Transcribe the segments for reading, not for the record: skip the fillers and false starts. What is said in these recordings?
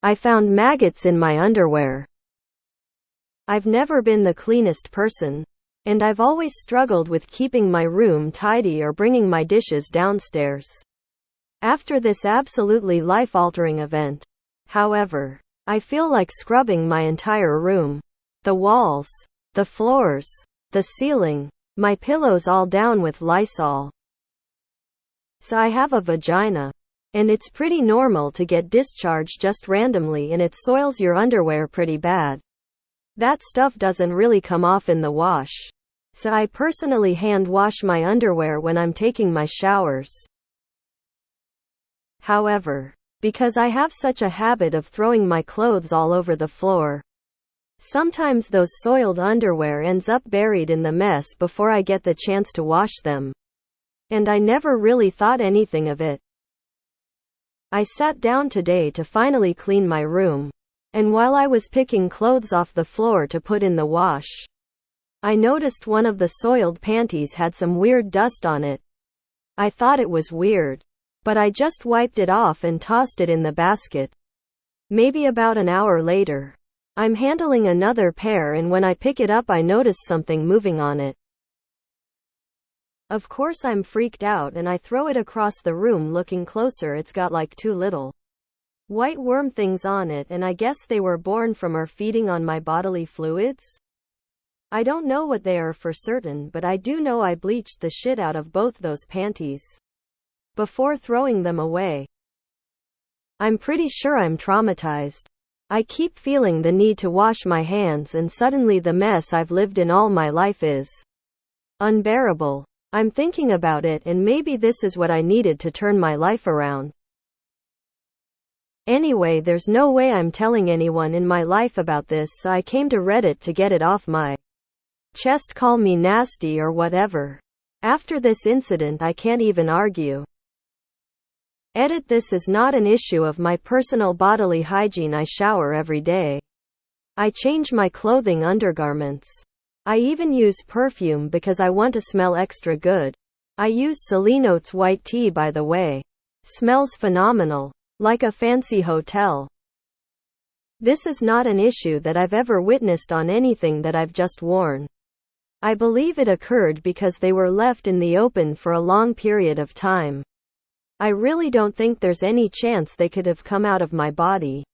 I found maggots in my underwear. I've never been the cleanest person, and I've always struggled with keeping my room tidy or bringing my dishes downstairs. After this absolutely life-altering event, however, I feel like scrubbing my entire room. The walls, the floors, the ceiling, my pillows all down with Lysol. So I have a vagina. And it's pretty normal to get discharge just randomly and it soils your underwear pretty bad. That stuff doesn't really come off in the wash. So I personally hand wash my underwear when I'm taking my showers. However, because I have such a habit of throwing my clothes all over the floor, sometimes those soiled underwear ends up buried in the mess before I get the chance to wash them. And I never really thought anything of it. I sat down today to finally clean my room, and while I was picking clothes off the floor to put in the wash, I noticed one of the soiled panties had some weird dust on it. I thought it was weird, but I just wiped it off and tossed it in the basket. Maybe about an hour later, I'm handling another pair and when I pick it up I notice something moving on it. Of course I'm freaked out and I throw it across the room. Looking closer, it's got like 2 little white worm things on it, and I guess they were born from or feeding on my bodily fluids. I don't know what they are for certain, but I do know I bleached the shit out of both those panties before throwing them away. I'm pretty sure I'm traumatized. I keep feeling the need to wash my hands and suddenly the mess I've lived in all my life is unbearable. I'm thinking about it and maybe this is what I needed to turn my life around. Anyway, there's no way I'm telling anyone in my life about this, so I came to Reddit to get it off my chest. Call me nasty or whatever. After this incident I can't even argue. Edit: this is not an issue of my personal bodily hygiene. I shower every day. I change my clothing, undergarments. I even use perfume because I want to smell extra good. I use Celine Oats white tea, by the way. Smells phenomenal. Like a fancy hotel. This is not an issue that I've ever witnessed on anything that I've just worn. I believe it occurred because they were left in the open for a long period of time. I really don't think there's any chance they could have come out of my body.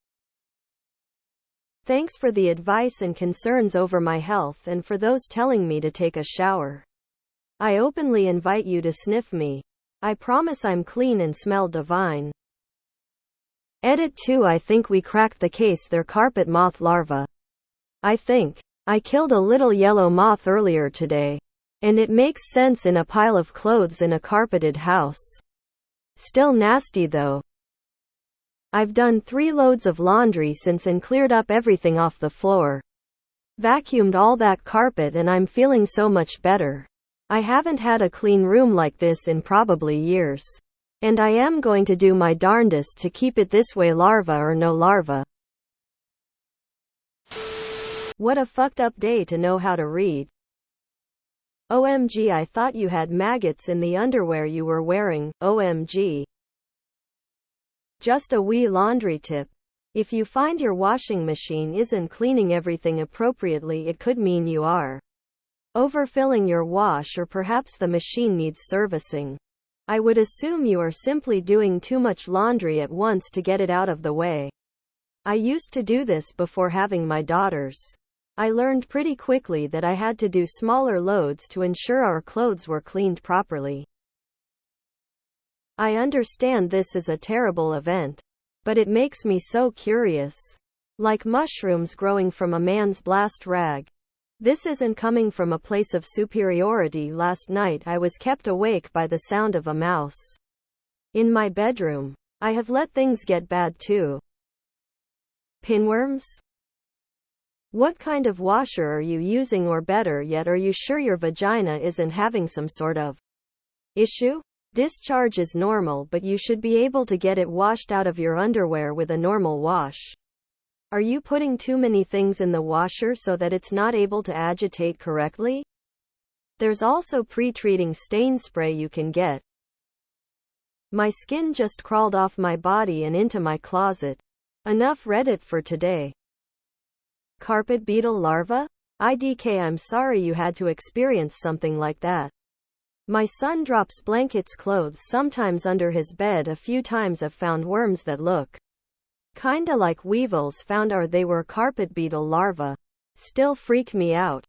Thanks for the advice and concerns over my health and for those telling me to take a shower. I openly invite you to sniff me. I promise I'm clean and smell divine. Edit 2: I think we cracked the case. They're carpet moth larvae. I think. I killed a little yellow moth earlier today. And it makes sense in a pile of clothes in a carpeted house. Still nasty though. I've done 3 loads of laundry since and cleared up everything off the floor. Vacuumed all that carpet and I'm feeling so much better. I haven't had a clean room like this in probably years. And I am going to do my darndest to keep it this way, larva or no larva. What a fucked up day to know how to read. OMG, I thought you had maggots in the underwear you were wearing. OMG. Just a wee laundry tip. If you find your washing machine isn't cleaning everything appropriately, it could mean you are overfilling your wash, or perhaps the machine needs servicing. I would assume you are simply doing too much laundry at once to get it out of the way. I used to do this before having my daughters. I learned pretty quickly that I had to do smaller loads to ensure our clothes were cleaned properly. I understand this is a terrible event, but it makes me so curious. Like mushrooms growing from a man's blast rag. This isn't coming from a place of superiority. Last night I was kept awake by the sound of a mouse in my bedroom. I have let things get bad too. Pinworms? What kind of washer are you using, or better yet, are you sure your vagina isn't having some sort of issue? Discharge is normal, but you should be able to get it washed out of your underwear with a normal wash. Are you putting too many things in the washer so that it's not able to agitate correctly? There's also pre-treating stain spray you can get. My skin just crawled off my body and into my closet. Enough Reddit for today. Carpet beetle larva? IDK, I'm sorry you had to experience something like that. My son drops blankets clothes sometimes under his bed. A few times I've found worms that look kinda like weevils. Found out they were carpet beetle larvae. Still freak me out.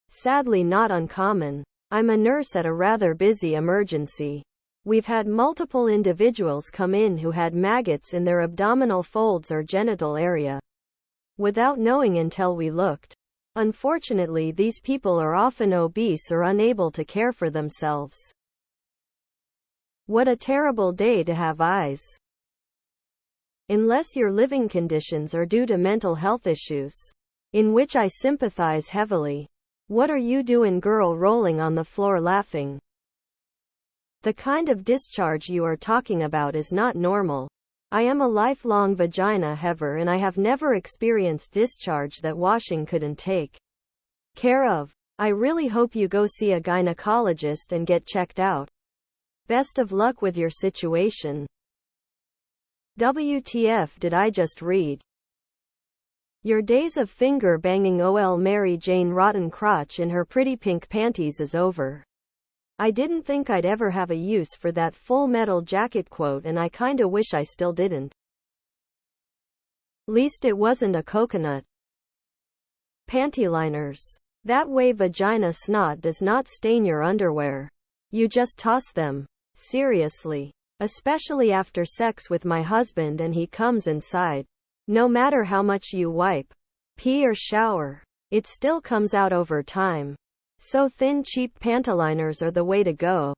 Sadly not uncommon. I'm a nurse at a rather busy emergency. We've had multiple individuals come in who had maggots in their abdominal folds or genital area, without knowing until we looked. Unfortunately, these people are often obese or unable to care for themselves. What a terrible day to have eyes. Unless your living conditions are due to mental health issues, in which I sympathize heavily. What are you doing, girl, rolling on the floor laughing? The kind of discharge you are talking about is not normal. I am a lifelong vagina haver and I have never experienced discharge that washing couldn't take care of. I really hope you go see a gynecologist and get checked out. Best of luck with your situation. WTF did I just read? Your days of finger banging ol Mary Jane rotten crotch in her pretty pink panties is over. I didn't think I'd ever have a use for that Full Metal Jacket quote, and I kinda wish I still didn't. Least it wasn't a coconut. Panty liners. That way vagina snot does not stain your underwear. You just toss them. Seriously. Especially after sex with my husband and he comes inside. No matter how much you wipe, pee or shower, it still comes out over time. So thin, cheap pantyliners are the way to go.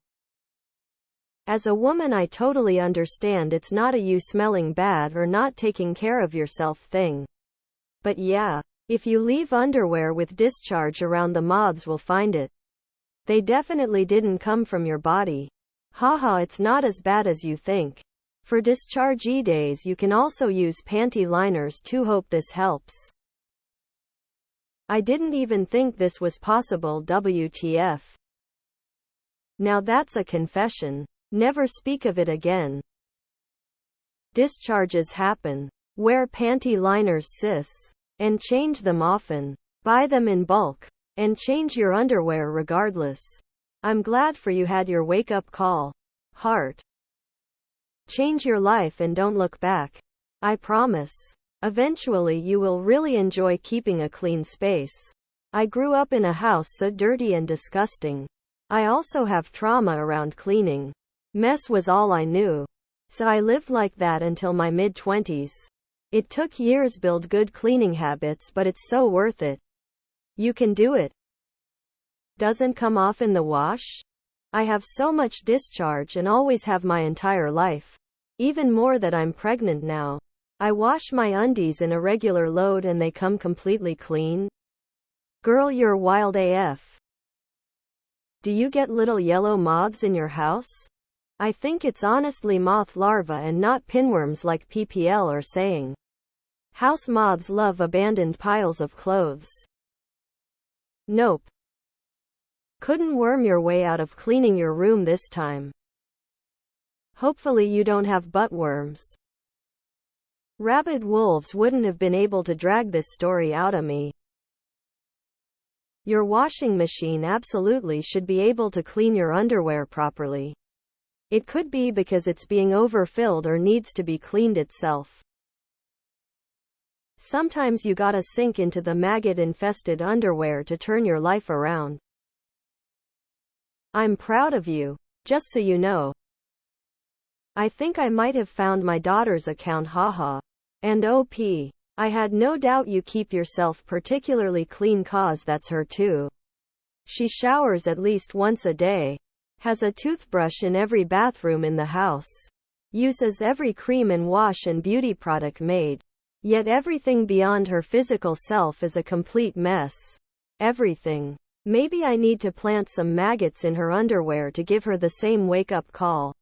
As a woman, I totally understand it's not a you smelling bad or not taking care of yourself thing. But yeah, if you leave underwear with discharge around, the moths will find it. They definitely didn't come from your body. Haha, it's not as bad as you think. For discharge days you can also use panty liners too. Hope this helps. I didn't even think this was possible. WTF. Now that's a confession. Never speak of it again. Discharges happen. Wear panty liners, sis. And change them often. Buy them in bulk. And change your underwear regardless. I'm glad for you had your wake-up call. Heart. Change your life and don't look back. I promise. Eventually you will really enjoy keeping a clean space. I grew up in a house so dirty and disgusting. I also have trauma around cleaning. Mess was all I knew. So I lived like that until my mid-20s. It took years build good cleaning habits, but it's so worth it. You can do it. Doesn't come off in the wash? I have so much discharge and always have my entire life. Even more that I'm pregnant now. I wash my undies in a regular load and they come completely clean. Girl, you're wild AF. Do you get little yellow moths in your house? I think it's honestly moth larvae and not pinworms like PPL are saying. House moths love abandoned piles of clothes. Nope. Couldn't worm your way out of cleaning your room this time. Hopefully you don't have butt worms. Rabid wolves wouldn't have been able to drag this story out of me. Your washing machine absolutely should be able to clean your underwear properly. It could be because it's being overfilled or needs to be cleaned itself. Sometimes you gotta sink into the maggot-infested underwear to turn your life around. I'm proud of you. Just so you know. I think I might have found my daughter's account, haha. And OP. I had no doubt you keep yourself particularly clean, cause that's her too. She showers at least once a day. Has a toothbrush in every bathroom in the house. Uses every cream and wash and beauty product made. Yet everything beyond her physical self is a complete mess. Everything. Maybe I need to plant some maggots in her underwear to give her the same wake-up call.